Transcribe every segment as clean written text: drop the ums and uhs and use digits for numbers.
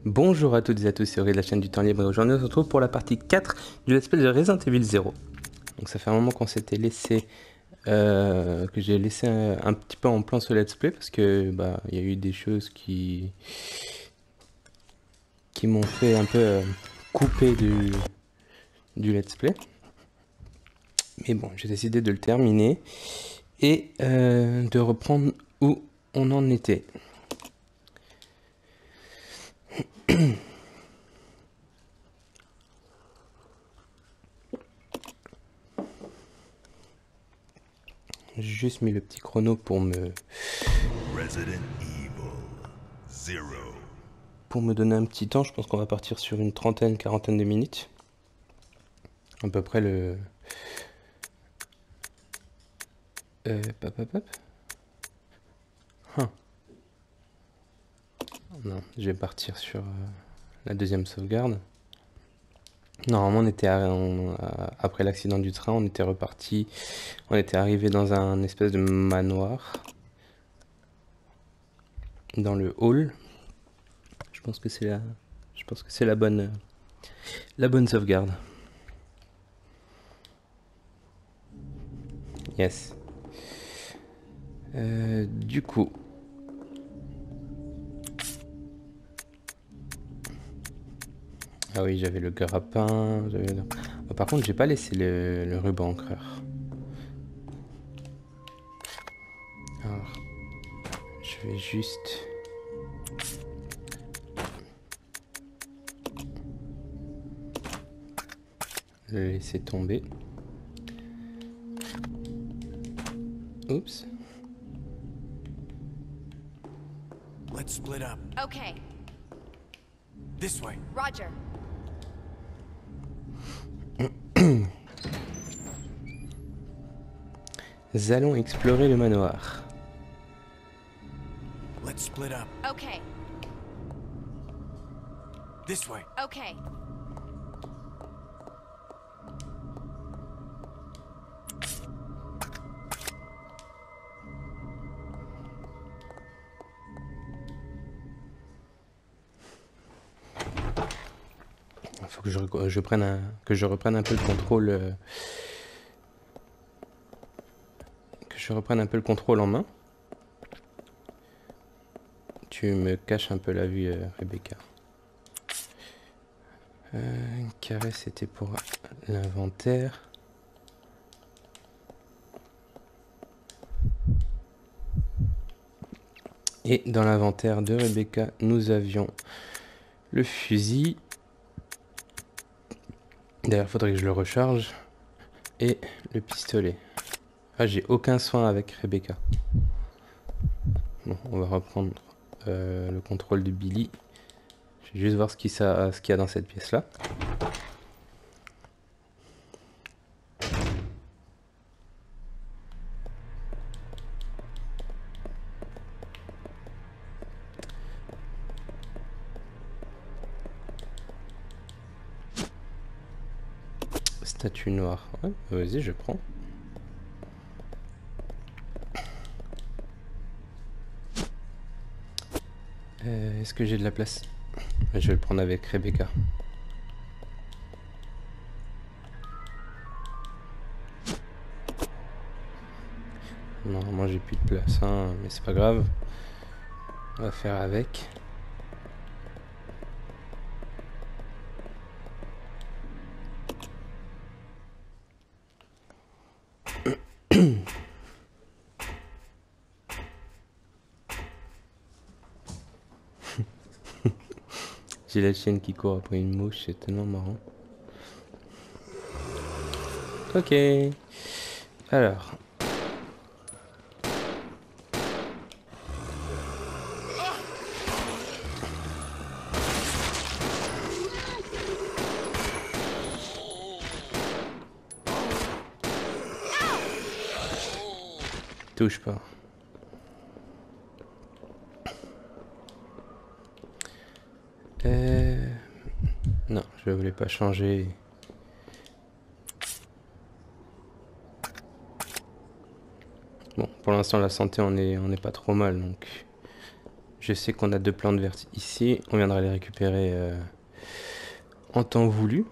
Bonjour à toutes et à tous, c'est Auré de la chaîne du temps libre et aujourd'hui on se retrouve pour la partie 4 du let's play de Resident Evil 0. Donc ça fait un moment qu'on s'était laissé, que j'ai laissé un petit peu en plan ce let's play parce que il y a eu des choses qui m'ont fait un peu couper du let's play. Mais bon, j'ai décidé de le terminer et de reprendre où on en était. J'ai juste mis le petit chrono pour me donner un petit temps. Je pense qu'on va partir sur une quarantaine de minutes. À peu près le... Huh. Non, je vais partir sur la deuxième sauvegarde. Normalement, on était après l'accident du train, on était reparti. On était arrivé dans un espèce de manoir. Dans le hall. Je pense que c'est la bonne sauvegarde. Yes. Du coup. Ah oui, j'avais le grappin. Oh, par contre, j'ai pas laissé le ruban encreur. Alors, je vais juste... le laisser tomber. Oups. Let's split up. Okay. This way. Roger. Nous allons explorer le manoir. Let's split up. Okay. This way. Okay. Il faut que je reprenne un peu le contrôle. Que je reprenne un peu le contrôle en main. Tu me caches un peu la vue, Rebecca. Carré, c'était pour l'inventaire. Et dans l'inventaire de Rebecca, nous avions le fusil. D'ailleurs, il faudrait que je le recharge. Et le pistolet. Ah, j'ai aucun soin avec Rebecca. Bon, on va reprendre le contrôle de Billy. Je vais juste voir ce qu'il y a dans cette pièce-là. Statue noire. Ouais, vas-y, je prends. Est-ce que j'ai de la place? Je vais le prendre avec Rebecca. Normalement, j'ai plus de place, hein, mais c'est pas grave. On va faire avec. J'ai la chienne qui court après une mouche, c'est tellement marrant. Ok. Alors. Touche pas. Non, je voulais pas changer. Bon, pour l'instant la santé on est pas trop mal donc Je sais qu'on a 2 plantes vertes ici. On viendra les récupérer en temps voulu.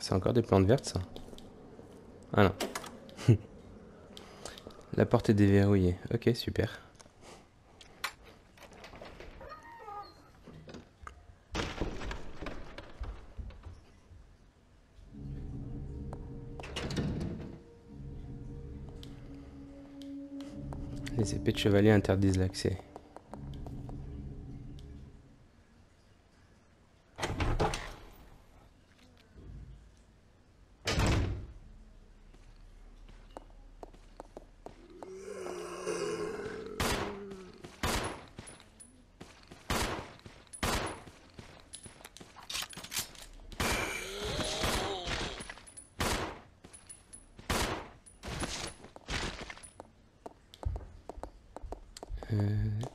C'est encore des plantes vertes, ça? Ah non. La porte est déverrouillée. Ok, super. Les épées de chevalier interdisent l'accès.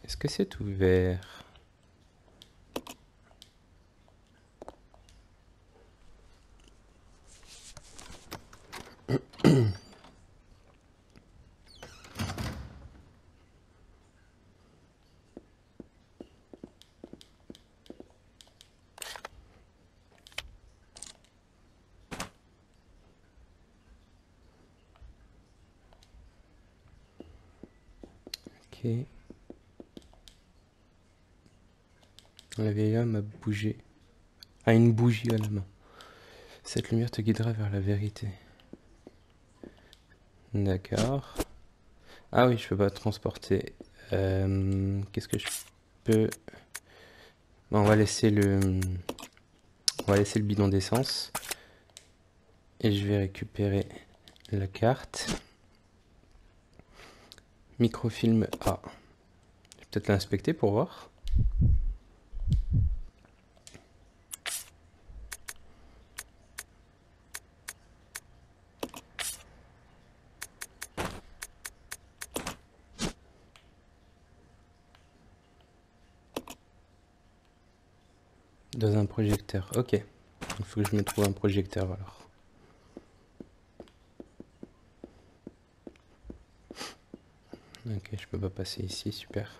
Est-ce que c'est ouvert? Ok. La vieille homme a bougé. A une bougie à la main. Cette lumière te guidera vers la vérité. D'accord. Ah oui, je peux pas transporter. Qu'est-ce que je peux... Bon, on va laisser le bidon d'essence. Et je vais récupérer la carte. Microfilm A. Je vais peut-être l'inspecter pour voir. Dans un projecteur. Ok. Il faut que je me trouve un projecteur alors. Ok, je peux pas passer ici, super.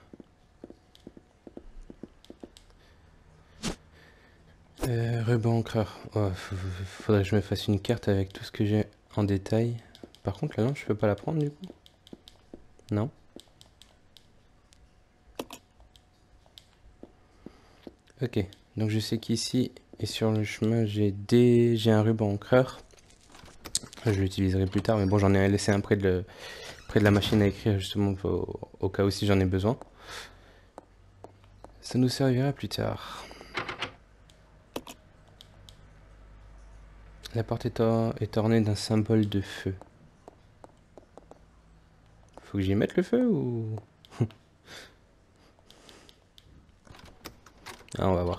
Ruban encreur. Oh, faudrait que je me fasse une carte avec tout ce que j'ai en détail. Par contre, là, non, je peux pas la prendre du coup. Non. Ok, donc je sais qu'ici et sur le chemin, j'ai un ruban encreur. Je l'utiliserai plus tard, mais bon, j'en ai laissé un près de la machine à écrire justement au cas où si j'en ai besoin. Ça nous servira plus tard. La porte est ornée d'un symbole de feu. Faut que j'y mette le feu ou... Ah, on va voir.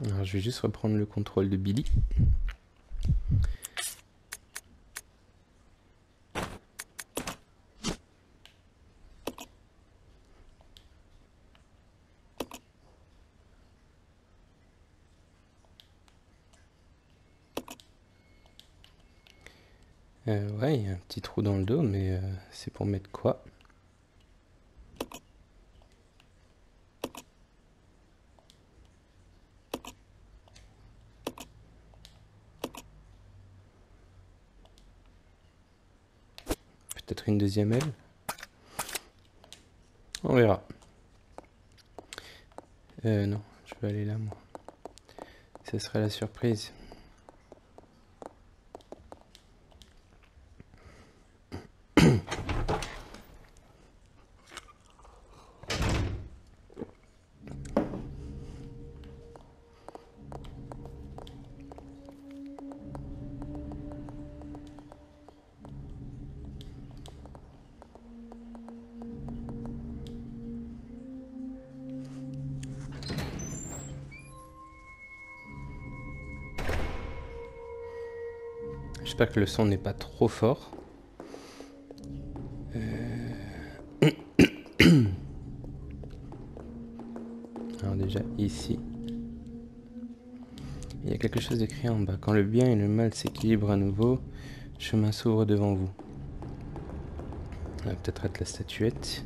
Alors, je vais juste reprendre le contrôle de Billy. Ouais, il y a un petit trou dans le dos, mais c'est pour mettre quoi? Peut-être une deuxième aile? On verra. Non, je vais aller là, moi. Ce serait la surprise. J'espère que le son n'est pas trop fort. déjà ici. Il y a quelque chose d'écrit en bas. Quand le bien et le mal s'équilibrent à nouveau, chemin s'ouvre devant vous. On va peut-être être la statuette.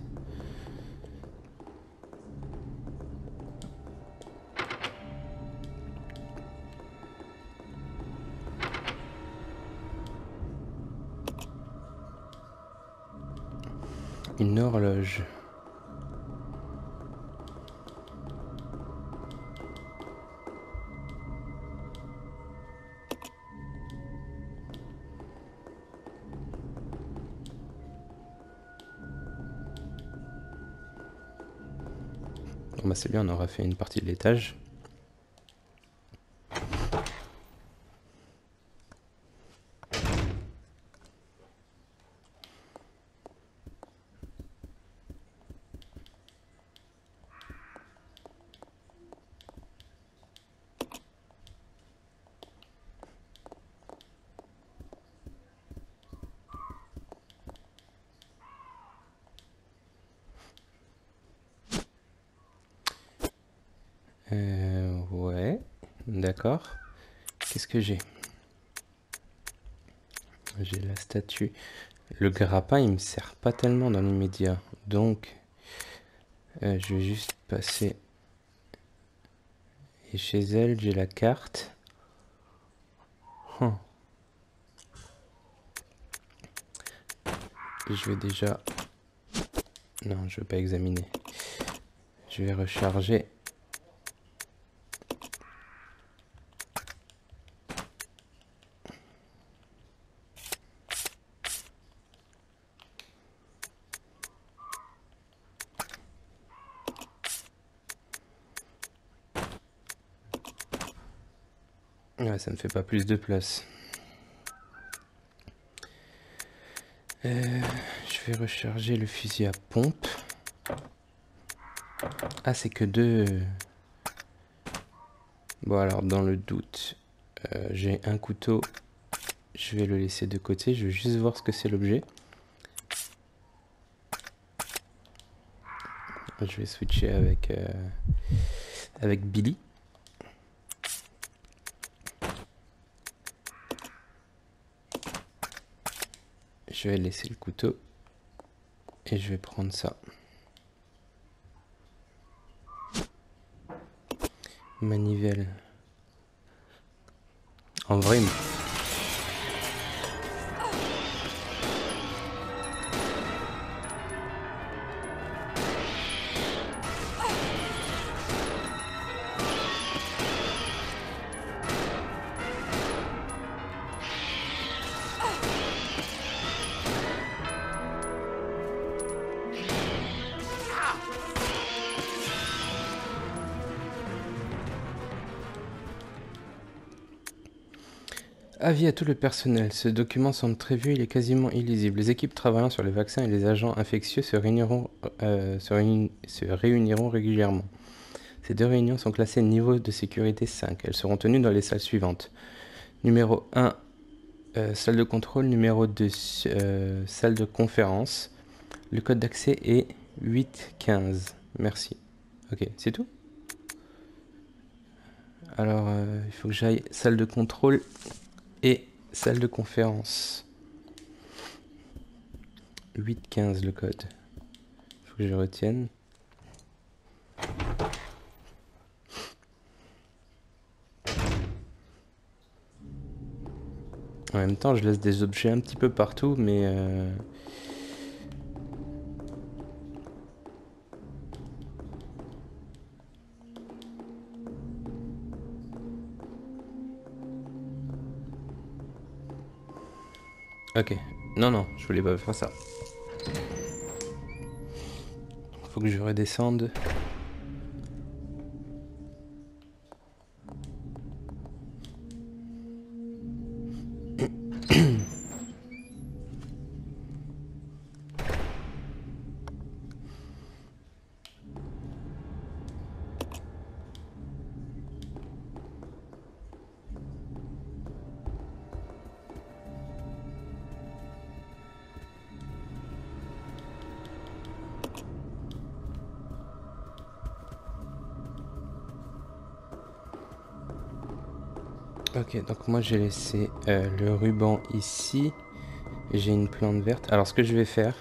Une horloge. Bon bah c'est bien, on aura fait une partie de l'étage. Ouais, d'accord. Qu'est-ce que j'ai? J'ai la statue. Le grappin, il me sert pas tellement dans l'immédiat. Donc, je vais juste passer. Et chez elle, j'ai la carte. Et je vais déjà... Non, je vais pas examiner. Je vais recharger. Ouais, ça ne fait pas plus de place. Je vais recharger le fusil à pompe. Ah, c'est que deux. Bon, alors, dans le doute, j'ai un couteau. Je vais le laisser de côté. Je vais juste voir ce que c'est l'objet. Je vais switcher avec Billy. Je vais laisser le couteau. Et je vais prendre ça. Manivelle. En vrai, avis à tout le personnel. Ce document semble très vieux, il est quasiment illisible. Les équipes travaillant sur les vaccins et les agents infectieux se réuniront régulièrement. Ces deux réunions sont classées niveau de sécurité 5. Elles seront tenues dans les salles suivantes. Numéro 1, salle de contrôle. Numéro 2, salle de conférence. Le code d'accès est 815. Merci. Ok, c'est tout? Alors, il faut que j'aille salle de contrôle et salle de conférence. 815 le code. Il faut que je retienne. En même temps, je laisse des objets un petit peu partout, mais... Ok. Non, non, je voulais pas faire ça. Faut que je redescende. Ok, donc moi j'ai laissé le ruban ici. J'ai une plante verte. Alors ce que je vais faire,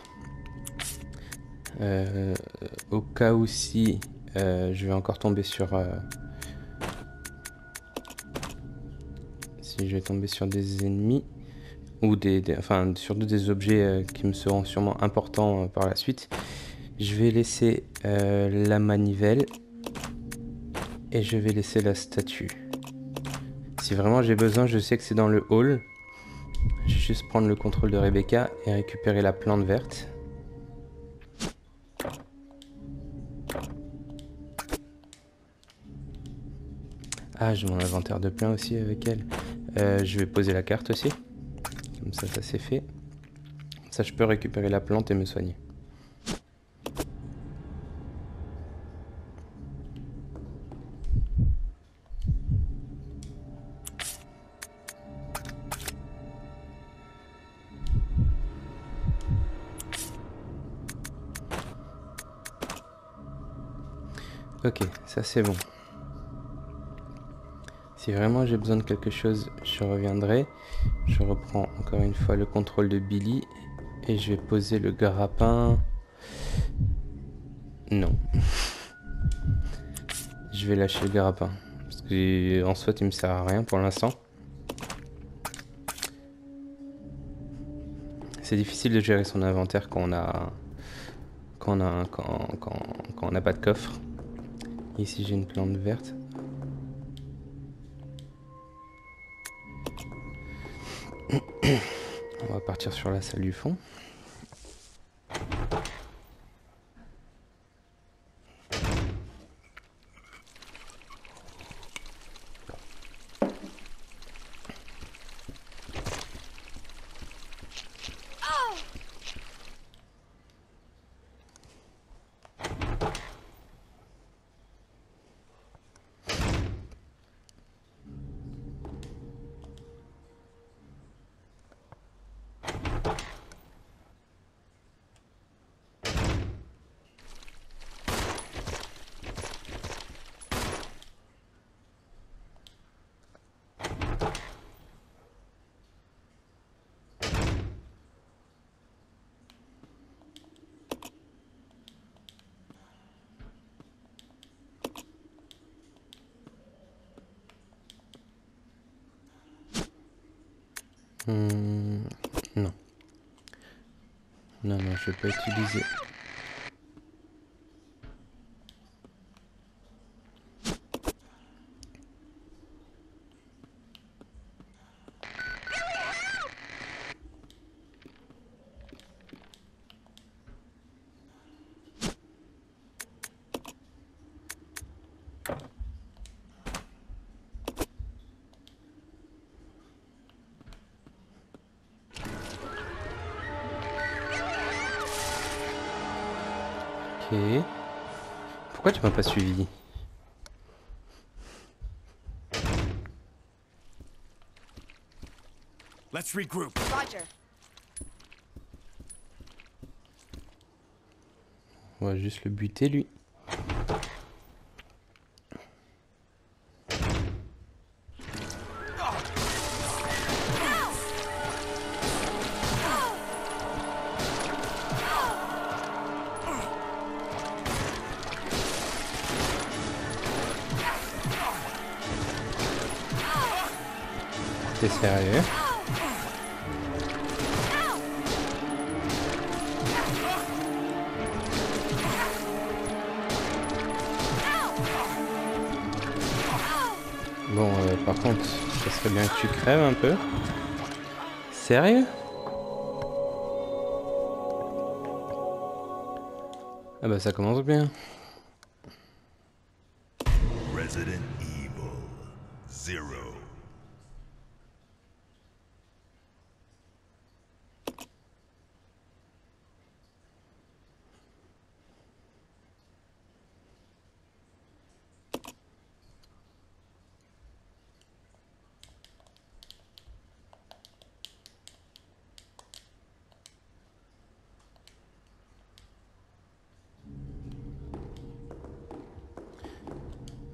au cas où si je vais encore tomber sur... si je vais tomber sur des ennemis, ou enfin surtout des objets qui me seront sûrement importants par la suite, je vais laisser la manivelle et je vais laisser la statue. Si vraiment j'ai besoin, je sais que c'est dans le hall. Je vais juste prendre le contrôle de Rebecca et récupérer la plante verte. Ah, j'ai mon inventaire de plein aussi avec elle. Je vais poser la carte aussi. Comme ça c'est fait. Ça, je peux récupérer la plante et me soigner. Ok, ça c'est bon. Si vraiment j'ai besoin de quelque chose, je reviendrai. Je reprends encore une fois le contrôle de Billy. Et je vais poser le grappin. Non. Je vais lâcher le grappin. Parce qu'en soit il me sert à rien pour l'instant. C'est difficile de gérer son inventaire quand on n'a pas de coffre. Ici j'ai une plante verte. On va partir sur la salle du fond. Non. Non, non, je vais pas utiliser. Ok. Pourquoi tu m'as pas suivi? Let's regroup. Roger. On va juste le buter lui. T'es sérieux? Bon, par contre, ça serait bien que tu crèves un peu. Sérieux? Ah bah ça commence bien. Resident Evil 0.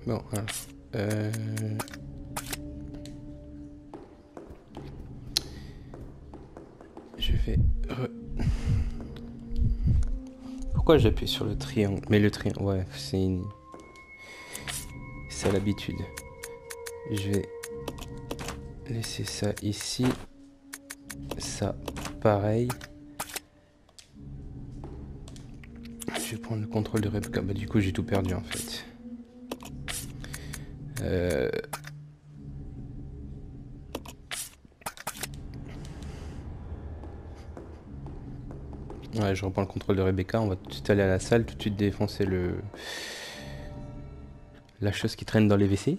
Bon, alors. fais... Pourquoi j'appuie sur le triangle? Mais le triangle, ouais, c'est l'habitude. Je vais laisser ça ici. Ça, pareil. Je vais prendre le contrôle de Rebecca. Bah du coup j'ai tout perdu en fait. Ouais, je reprends le contrôle de Rebecca. On va tout de suite aller à la salle, tout de suite défoncer la chose qui traîne dans les WC.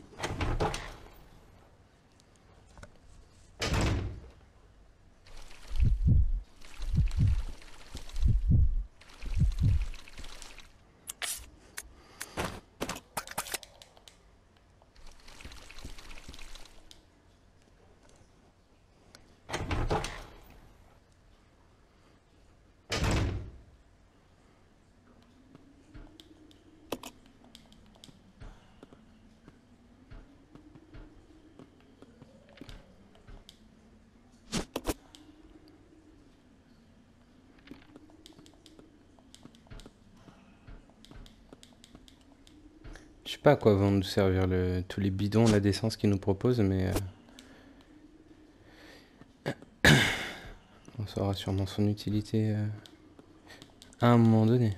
Je sais pas à quoi vont nous servir tous les bidons, la d'essence qu'ils nous proposent, mais on saura sûrement son utilité à un moment donné.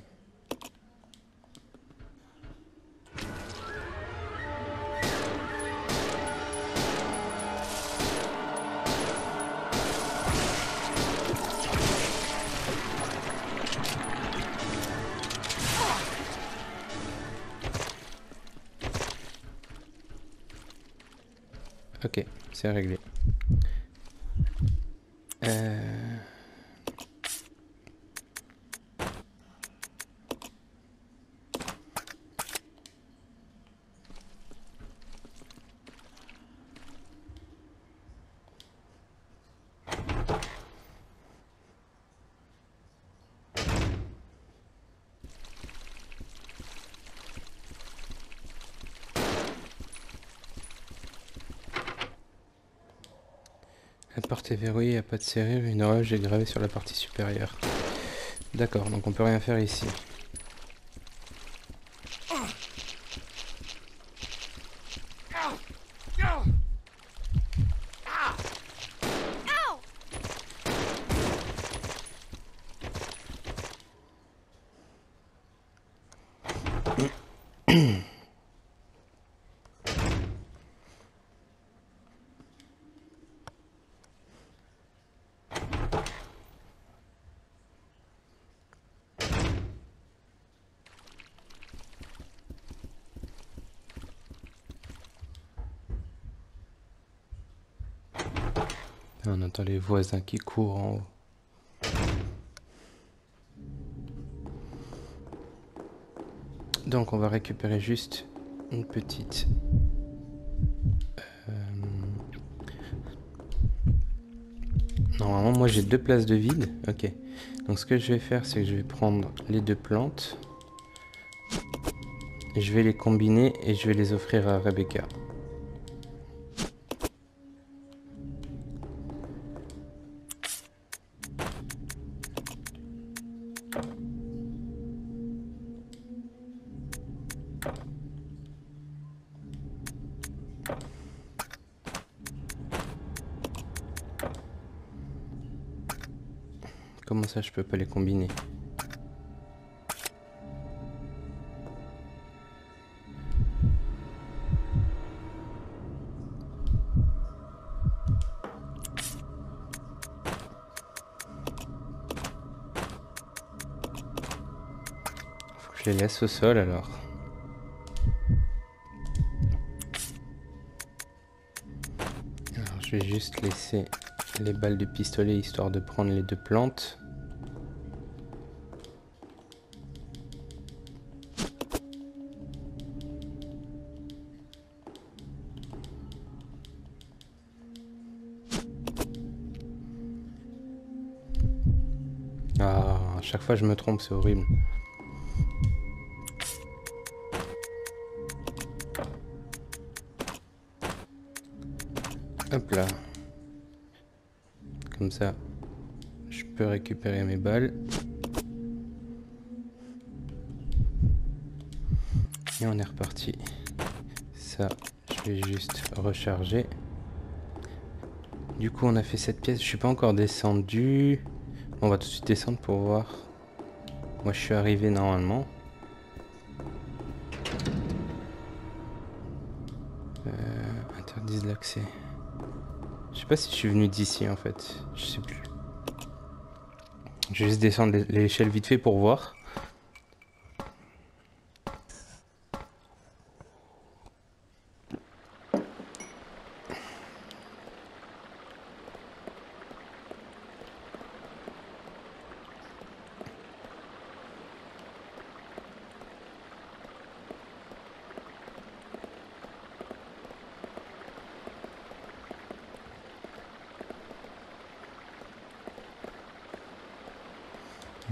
Ok, c'est réglé. La porte est verrouillée, il n'y a pas de serrure, une horloge est gravée sur la partie supérieure. D'accord, donc on peut rien faire ici. On entend les voisins qui courent en haut. Donc on va récupérer juste une petite... Normalement moi j'ai 2 places de vide. Ok. Donc ce que je vais faire c'est que je vais prendre les 2 plantes. Je vais les combiner et je vais les offrir à Rebecca. Comment ça je peux pas les combiner? Faut que je les laisse au sol alors. Alors je vais juste laisser les balles de pistolet histoire de prendre les 2 plantes. Ah, à chaque fois je me trompe, c'est horrible. Hop là. Comme ça, je peux récupérer mes balles. Et on est reparti. Ça, je vais juste recharger. Du coup, on a fait cette pièce. Je suis pas encore descendu. On va tout de suite descendre pour voir. Moi, je suis arrivé normalement. Interdisent l'accès. Je sais pas si je suis venu d'ici en fait. Je sais plus. Je vais juste descendre l'échelle vite fait pour voir.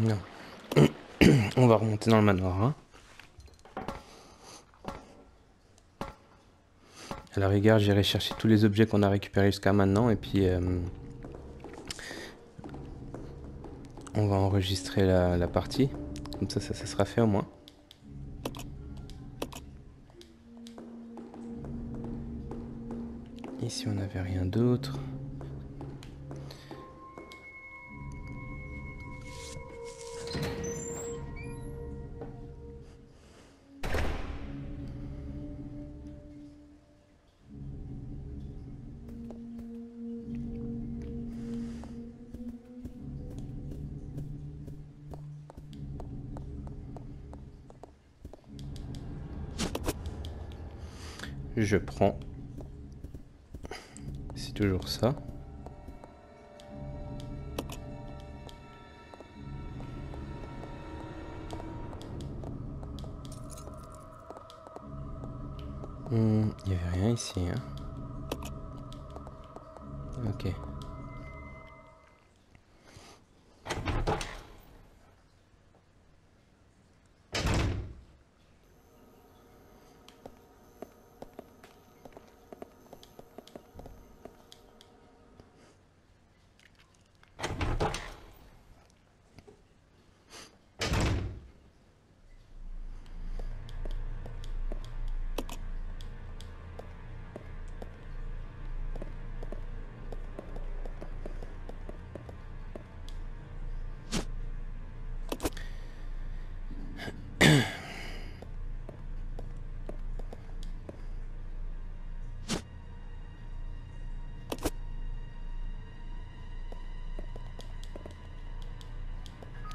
Non. On va remonter dans le manoir. Hein. À la rigueur, j'irai chercher tous les objets qu'on a récupérés jusqu'à maintenant et puis on va enregistrer la partie. Comme ça sera fait au moins. Ici, on n'avait rien d'autre. Je prends. C'est toujours ça. Il n'y avait rien ici. Hein. Ok.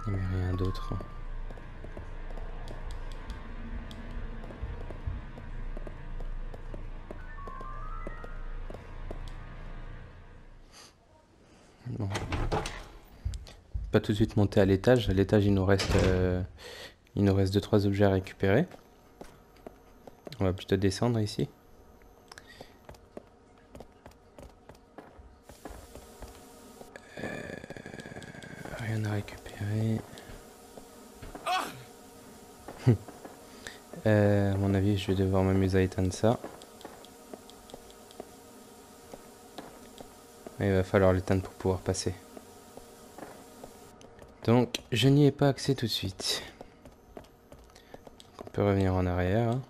Il n'y avait rien d'autre. Bon. Pas tout de suite monter à l'étage. À l'étage, il nous reste 2-3 objets à récupérer. On va plutôt descendre ici. Rien à récupérer. À mon avis, je vais devoir m'amuser à éteindre ça. Et il va falloir l'éteindre pour pouvoir passer. Donc, je n'y ai pas accès tout de suite. On peut revenir en arrière. Hein.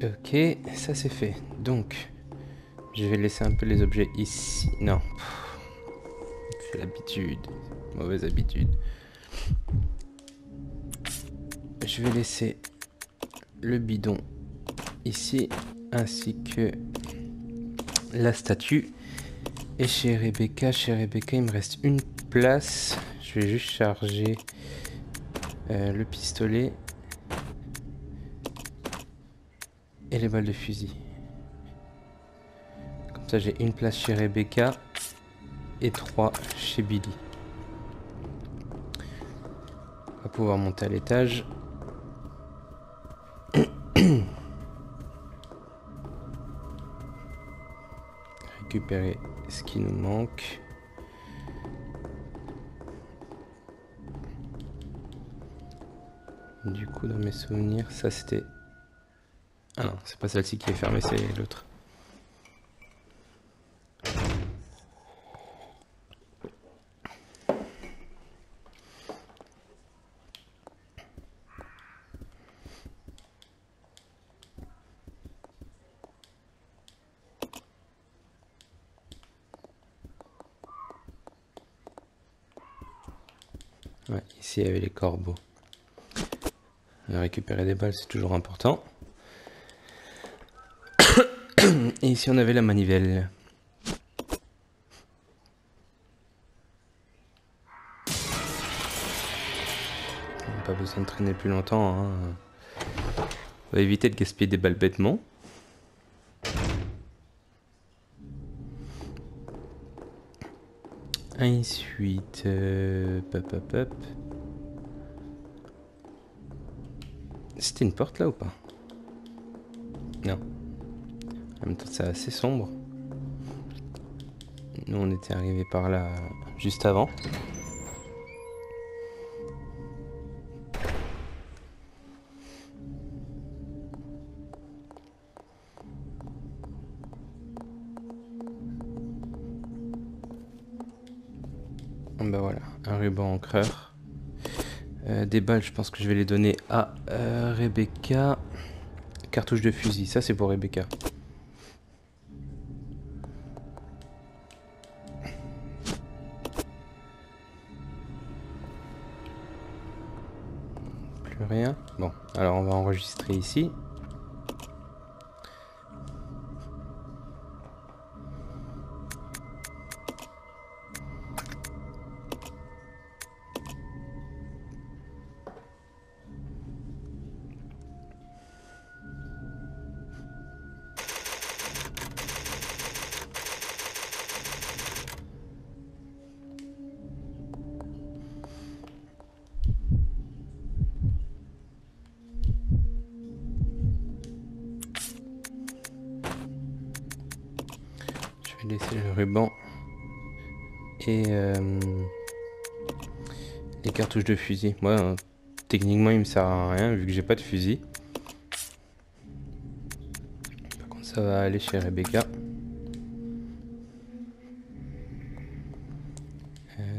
Ok, ça c'est fait. Donc, je vais laisser un peu les objets ici. Non. C'est l'habitude. Mauvaise habitude. Je vais laisser le bidon ici, ainsi que la statue. Et chez Rebecca, il me reste une place. Je vais juste charger le pistolet. Et les balles de fusil. Comme ça, j'ai une place chez Rebecca et 3 chez Billy. On va pouvoir monter à l'étage. récupérer ce qui nous manque. Du coup, dans mes souvenirs, ça c'était... Ah non, c'est pas celle-ci qui est fermée, c'est l'autre. Ouais, ici il y avait les corbeaux. Récupérer des balles, c'est toujours important. Et ici on avait la manivelle. Pas besoin de traîner plus longtemps. Hein. On va éviter de gaspiller des balles bêtement. Ensuite, hop. C'était une porte là ou pas? Non. En même temps, c'est assez sombre. Nous, on était arrivé par là juste avant. Ben voilà, un ruban encreur. Des balles, je pense que je vais les donner à Rebecca. Cartouche de fusil, ça c'est pour Rebecca. Plus rien. Bon, alors on va enregistrer ici. Je vais laisser le ruban et les cartouches de fusil. Moi, techniquement, il me sert à rien vu que j'ai pas de fusil. Par contre, ça va aller chez Rebecca.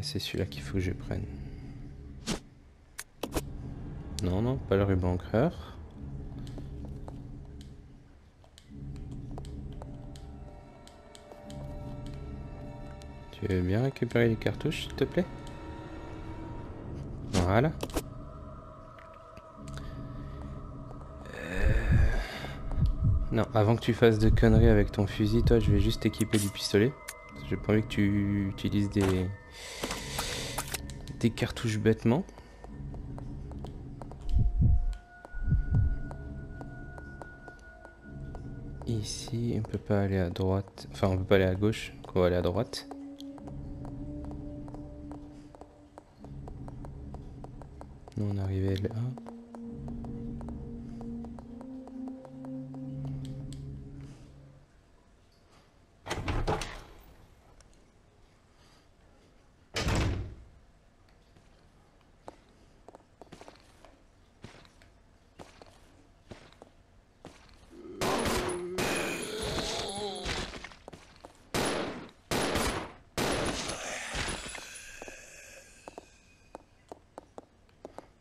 C'est celui-là qu'il faut que je prenne. Non, pas le ruban encreur. Tu veux bien récupérer les cartouches, s'il te plaît? Voilà. Non, avant que tu fasses de conneries avec ton fusil, toi, je vais juste t'équiper du pistolet. J'ai pas envie que tu utilises des cartouches bêtement. Ici, on peut pas aller à droite. Enfin, on peut pas aller à gauche, donc on va aller à droite. Nous, on est arrivé là.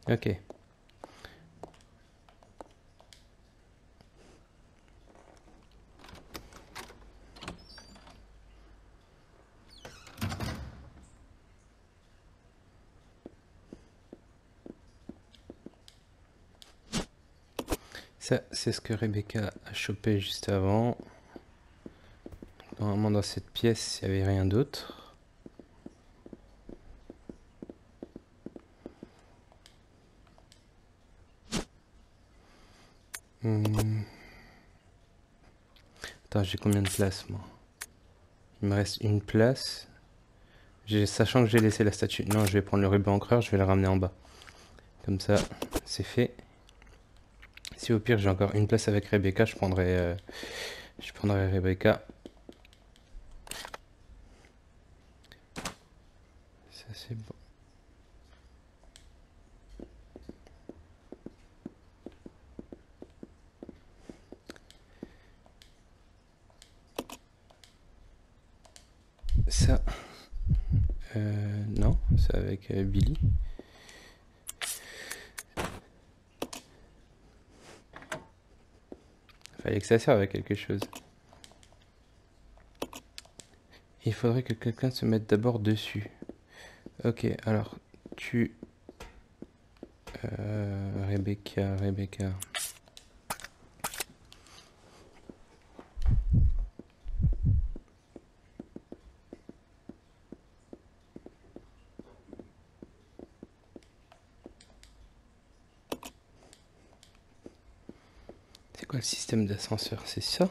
Ok. Ça, c'est ce que Rebecca a chopé juste avant. Normalement, dans cette pièce, il n'y avait rien d'autre. Attends, j'ai combien de places, moi? Il me reste une place. Sachant que j'ai laissé la statue. Non, je vais prendre le ruban encreur, je vais le ramener en bas. Comme ça, c'est fait. Si au pire, j'ai encore une place avec Rebecca, je prendrai Rebecca. c'est bon. Ça, non, c'est avec Billy. Fallait que ça serve à quelque chose. Il faudrait que quelqu'un se mette d'abord dessus. Ok, alors tu... Rebecca. C'est quoi le système d'ascenseur? C'est ça?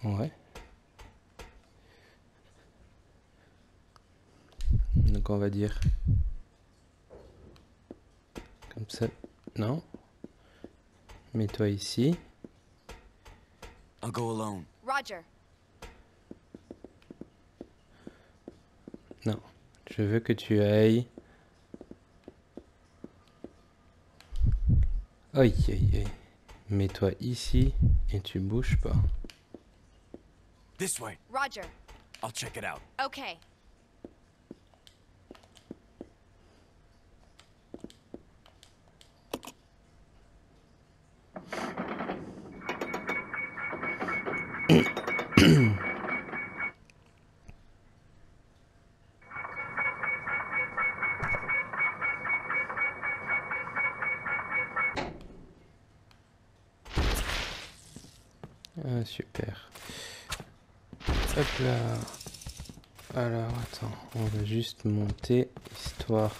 Ouais. Donc on va dire... Comme ça. Non. Mets-toi ici. I'll go alone. Roger. Non. Je veux que tu ailles... Aïe, aïe, aïe. Mets-toi ici et tu bouges pas. This way. Roger. I'll check it out. Okay. Ah, super. Hop là. Alors, attends. On va juste monter, histoire...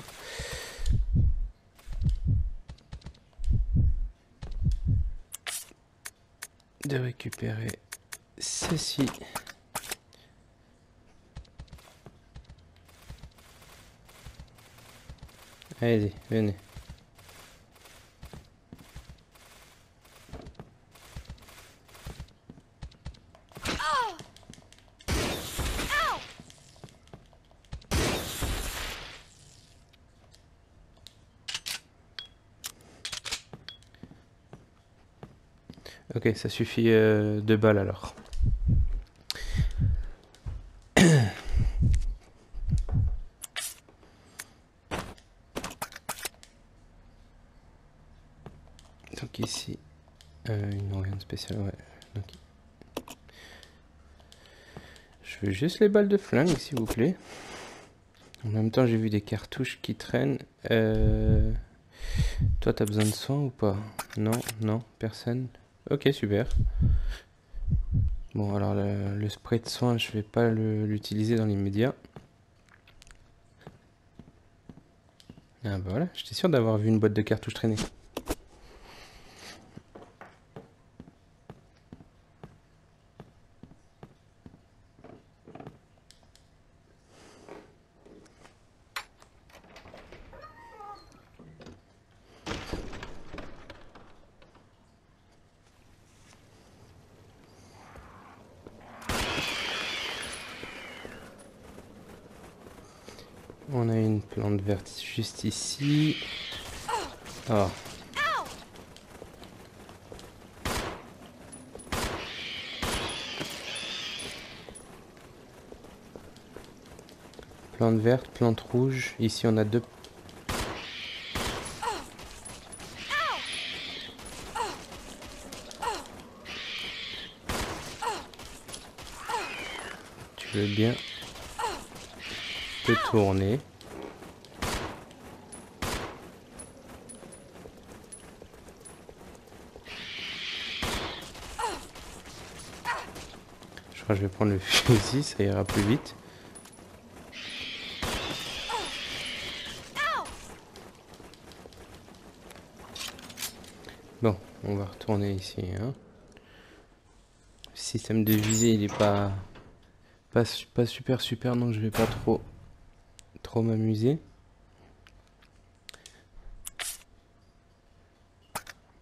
de récupérer ceci. Allez, venez. Ok, ça suffit 2 balles alors. Donc ici, ils n'ont rien de spécial, ouais. Donc, je veux juste les balles de flingue, s'il vous plaît. En même temps, j'ai vu des cartouches qui traînent. Toi, t'as besoin de soins ou pas? Non, non, personne. Ok, super. Bon, alors le spray de soin, je vais pas l'utiliser dans l'immédiat. Ah bah voilà, j'étais sûr d'avoir vu une boîte de cartouches traîner. On a une plante verte juste ici. Oh. Plante verte, plante rouge. Ici on a 2. Tu veux bien te tourner. Je crois que je vais prendre le fusil, ça ira plus vite. Bon, on va retourner ici. Hein. Le système de visée, il est pas super, donc je vais pas trop m'amuser.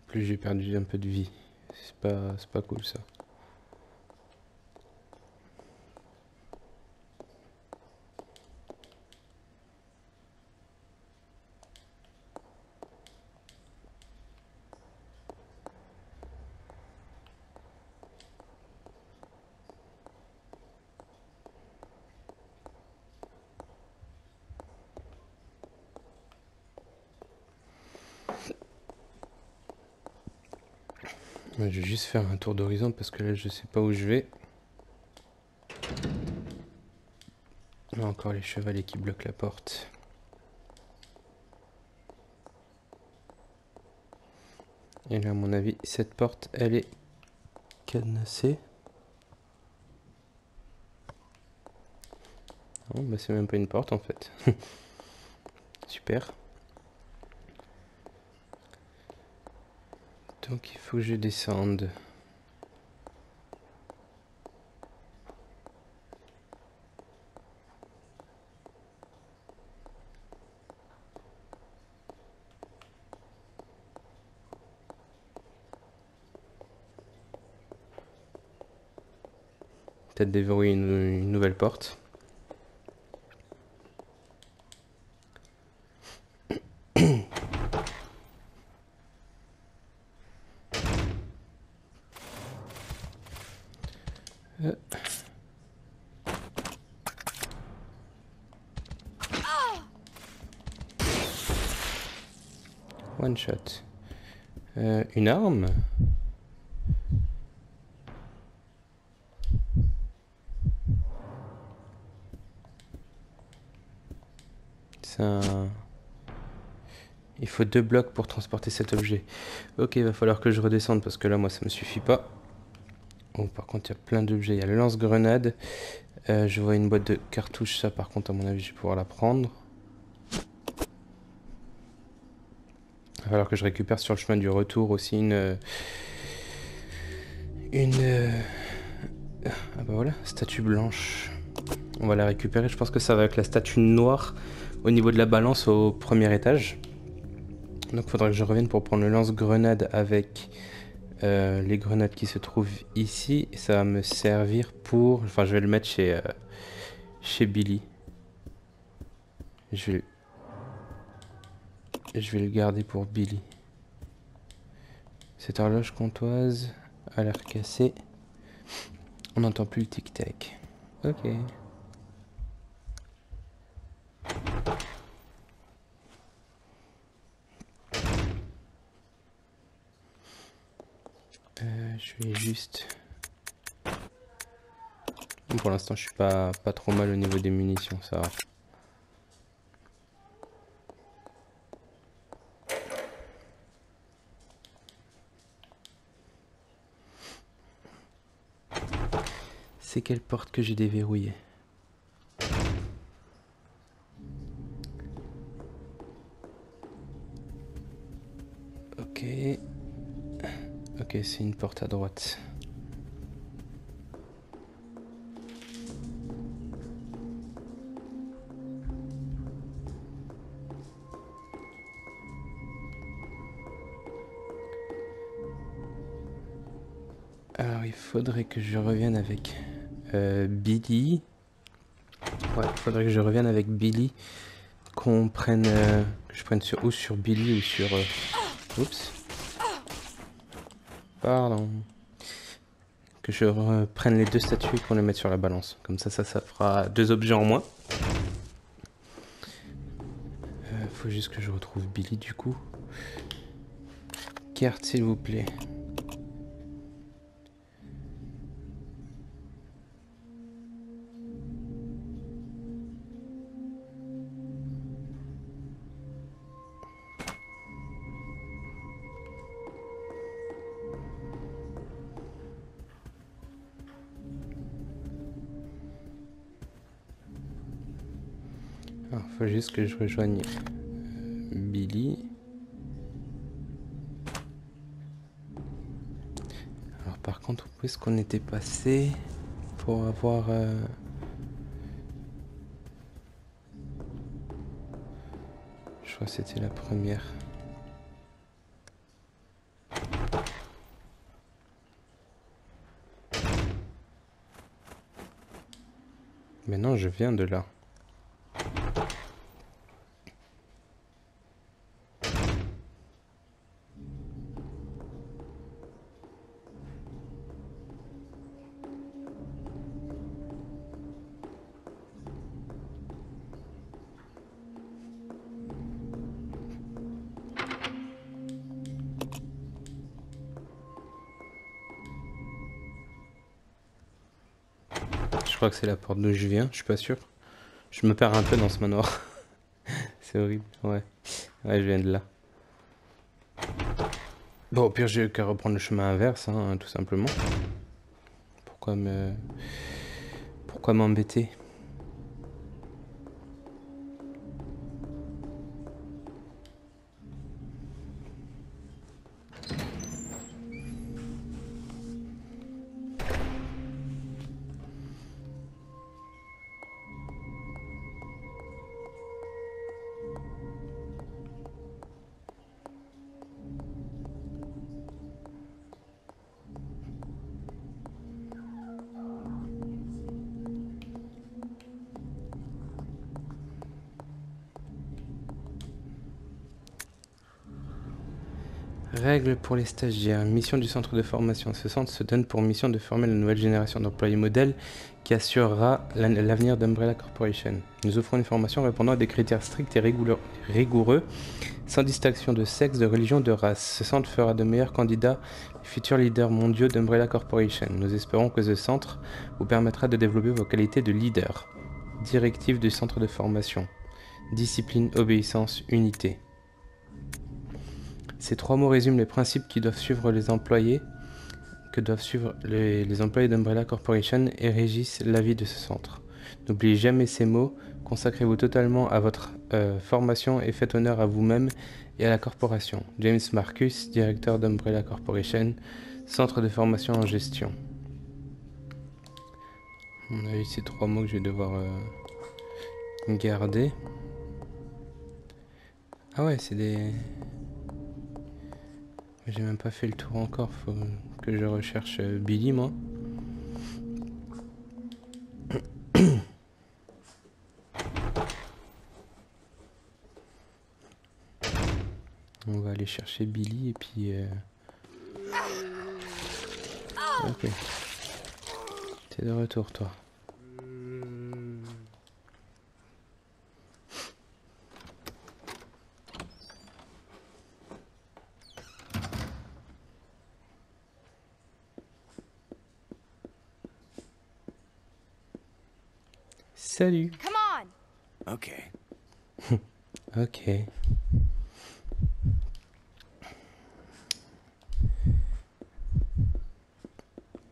Plus j'ai perdu un peu de vie. C'est pas cool ça. Ouais, je vais juste faire un tour d'horizon parce que là je sais pas où je vais. Là encore les chevaliers qui bloquent la porte. Et là à mon avis cette porte elle est cadenassée. Non bah c'est même pas une porte en fait. Super. Donc il faut que je descende. Peut-être déverrouiller une nouvelle porte. One shot. Une arme? C'est un... Il faut 2 blocs pour transporter cet objet. Ok, il va falloir que je redescende parce que là, moi, ça me suffit pas. Oh, par contre, il y a plein d'objets. Il y a le lance-grenade. Je vois une boîte de cartouches. Ça, par contre, à mon avis, je vais pouvoir la prendre. Il va falloir que je récupère sur le chemin du retour aussi une... Ah bah voilà, statue blanche. On va la récupérer. Je pense que ça va avec la statue noire au niveau de la balance au premier étage. Donc il faudra que je revienne pour prendre le lance-grenade avec les grenades qui se trouvent ici. Et ça va me servir pour... Enfin, je vais le mettre chez Billy. Je vais le garder pour Billy. Cette horloge comptoise a l'air cassée. On n'entend plus le tic-tac. Ok. Je vais juste... Pour l'instant, je suis pas trop mal au niveau des munitions, ça va. C'est quelle porte que j'ai déverrouillée? Ok. Ok, c'est une porte à droite. Alors, il faudrait que je revienne avec Billy. Ouais, il faudrait que je revienne avec Billy. Qu'on prenne... que je prenne ou sur Billy ou sur... Oups. Pardon. Que je reprenne les 2 statues et qu'on les mette sur la balance. Comme ça fera 2 objets en moins. Faut juste que je retrouve Billy du coup. Carte s'il vous plaît. Alors, faut juste que je rejoigne Billy. Alors par contre, où est-ce qu'on était passé pour avoir... Je crois que c'était la première. Mais non, je viens de là. crois que c'est la porte d'où je viens, je suis pas sûr. Je me perds un peu dans ce manoir. C'est horrible, ouais. Ouais, je viens de là. Bon, au pire, j'ai qu'à reprendre le chemin inverse, hein, tout simplement. Pourquoi m'embêter? Règles pour les stagiaires. Mission du centre de formation. Ce centre se donne pour mission de former la nouvelle génération d'employés modèles qui assurera l'avenir d'Umbrella Corporation. Nous offrons une formation répondant à des critères stricts et rigoureux, sans distinction de sexe, de religion, de race. Ce centre fera de meilleurs candidats et futurs leaders mondiaux d'Umbrella Corporation. Nous espérons que ce centre vous permettra de développer vos qualités de leader. Directive du centre de formation. Discipline, obéissance, unité. Ces trois mots résument les principes qui doivent suivre les employés, les employés d'Umbrella Corporation et régissent la vie de ce centre. N'oubliez jamais ces mots, consacrez-vous totalement à votre formation et faites honneur à vous-même et à la corporation. James Marcus, directeur d'Umbrella Corporation, centre de formation en gestion. On a eu ces trois mots que je vais devoir garder. Ah ouais, c'est des... J'ai même pas fait le tour encore, faut que je recherche Billy, moi. On va aller chercher Billy et puis... Ok. T'es de retour, toi. Salut. Come on. Okay. Ok.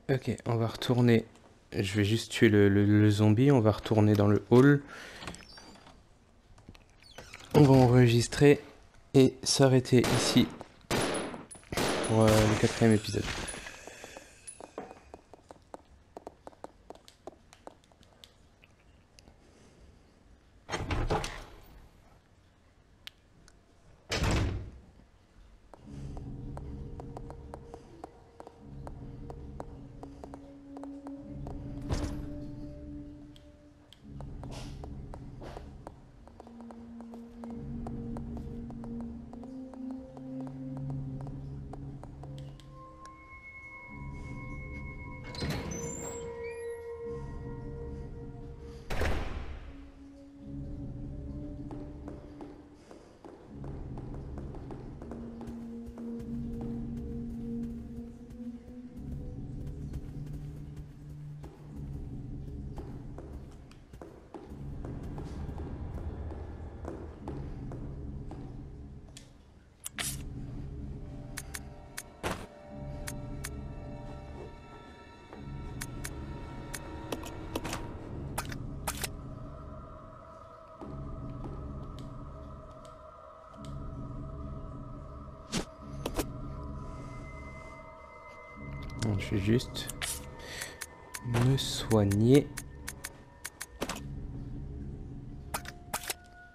Ok, on va retourner. Je vais juste tuer le zombie. On va retourner dans le hall. On va enregistrer et s'arrêter ici pour le 4e épisode. Je vais juste me soigner.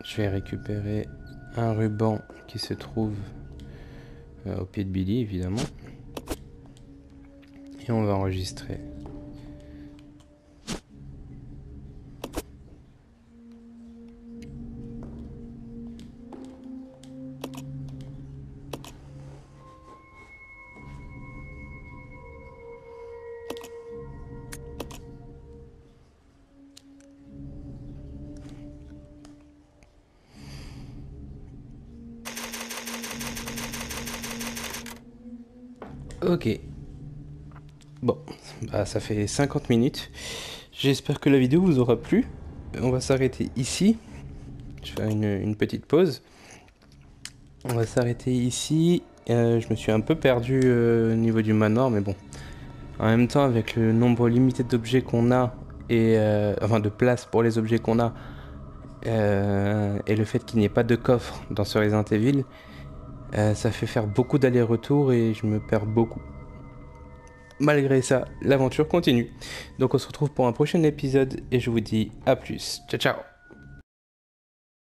Je vais récupérer un ruban qui se trouve au pied de Billy, évidemment. Et on va enregistrer. Ok. Bon, bah, ça fait 50 minutes. J'espère que la vidéo vous aura plu. On va s'arrêter ici. Je vais faire une petite pause. On va s'arrêter ici. Je me suis un peu perdu au niveau du manoir, mais bon. En même temps, avec le nombre limité d'objets qu'on a, et enfin de place pour les objets qu'on a, et le fait qu'il n'y ait pas de coffre dans ce Resident Evil, ça fait faire beaucoup d'allers-retours et je me perds beaucoup. Malgré ça, l'aventure continue. Donc on se retrouve pour un prochain épisode et je vous dis à plus. Ciao ciao.